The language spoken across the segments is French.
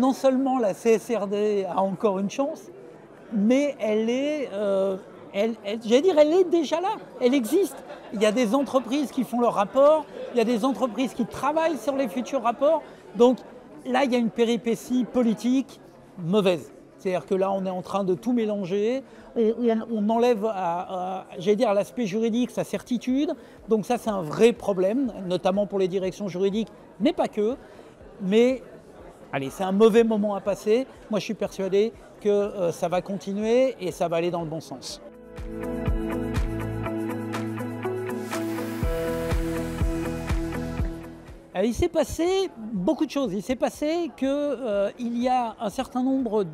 non seulement la CSRD a encore une chance, mais elle est, j'allais dire, elle est déjà là, elle existe. Il y a des entreprises qui font leurs rapports, il y a des entreprises qui travaillent sur les futurs rapports. Donc là, il y a une péripétie politique mauvaise. C'est-à-dire que là, on est en train de tout mélanger, on enlève j'allais dire, à l'aspect juridique sa certitude. Donc ça, c'est un vrai problème, notamment pour les directions juridiques, mais pas que. Mais allez, c'est un mauvais moment à passer. Moi, je suis persuadé que ça va continuer et ça va aller dans le bon sens. Alors, il s'est passé beaucoup de choses. Il s'est passé qu'il y a un certain nombre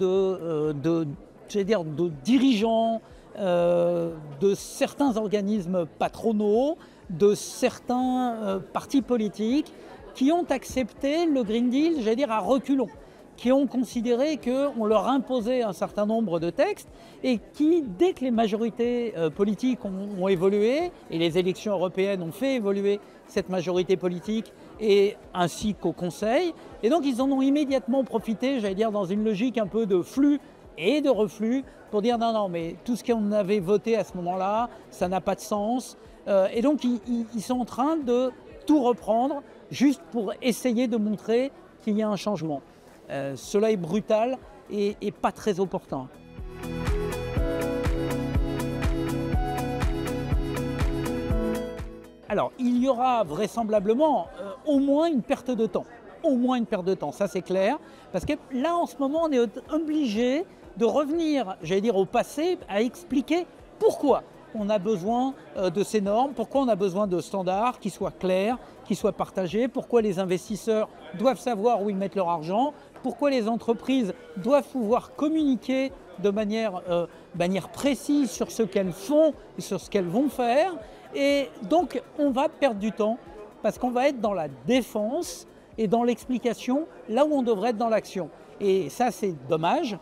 j'allais dire, de dirigeants de certains organismes patronaux, de certains partis politiques qui ont accepté le Green Deal, j'allais dire, à reculons, qui ont considéré qu'on leur imposait un certain nombre de textes et qui, dès que les majorités politiques ont évolué, et les élections européennes ont fait évoluer cette majorité politique, et ainsi qu'au Conseil, et donc ils en ont immédiatement profité, j'allais dire, dans une logique un peu de flux et de reflux, pour dire non, non, mais tout ce qu'on avait voté à ce moment-là, ça n'a pas de sens. Et donc ils sont en train de tout reprendre, juste pour essayer de montrer qu'il y a un changement. Cela est brutal et pas très opportun. Alors, il y aura vraisemblablement au moins une perte de temps. Au moins une perte de temps, ça c'est clair. Parce que là, en ce moment, on est obligé de revenir, j'allais dire, au passé, à expliquer pourquoi on a besoin de ces normes, pourquoi on a besoin de standards qui soient clairs, qui soient partagés, pourquoi les investisseurs doivent savoir où ils mettent leur argent, pourquoi les entreprises doivent pouvoir communiquer de manière précise sur ce qu'elles font et sur ce qu'elles vont faire. Et donc, on va perdre du temps parce qu'on va être dans la défense et dans l'explication là où on devrait être dans l'action. Et ça, c'est dommage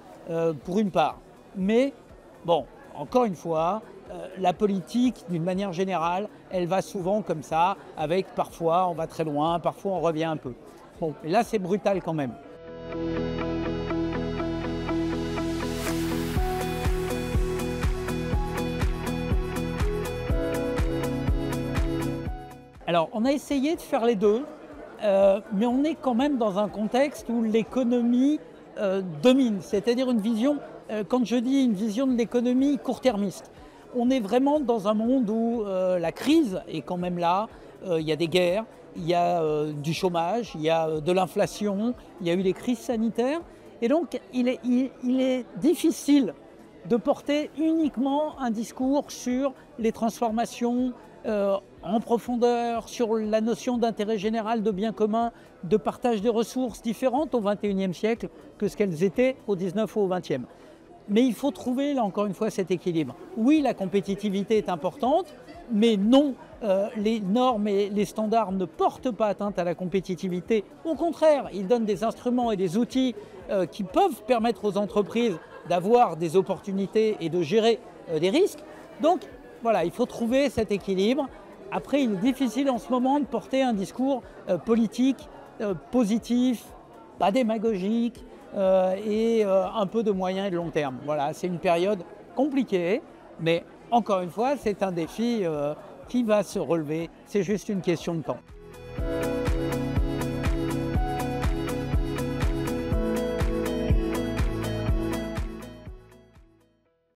pour une part. Mais bon, encore une fois, la politique, d'une manière générale, elle va souvent comme ça, avec parfois on va très loin, parfois on revient un peu. Bon, et là, c'est brutal quand même. Alors, on a essayé de faire les deux, mais on est quand même dans un contexte où l'économie domine, c'est-à-dire une vision, quand je dis une vision de l'économie court-termiste, on est vraiment dans un monde où la crise est quand même là, il y a des guerres, il y a du chômage, il y a de l'inflation, il y a eu des crises sanitaires, et donc il est difficile de porter uniquement un discours sur les transformations en profondeur, sur la notion d'intérêt général, de bien commun, de partage des ressources différentes au XXIe siècle que ce qu'elles étaient au XIXe ou au XXe. Mais il faut trouver, là encore une fois, cet équilibre. Oui, la compétitivité est importante, mais non, les normes et les standards ne portent pas atteinte à la compétitivité. Au contraire, ils donnent des instruments et des outils qui peuvent permettre aux entreprises d'avoir des opportunités et de gérer des risques. Donc, voilà, il faut trouver cet équilibre. Après, il est difficile en ce moment de porter un discours politique, positif, pas démagogique et un peu de moyen et de long terme. Voilà, c'est une période compliquée, mais encore une fois, c'est un défi qui va se relever. C'est juste une question de temps.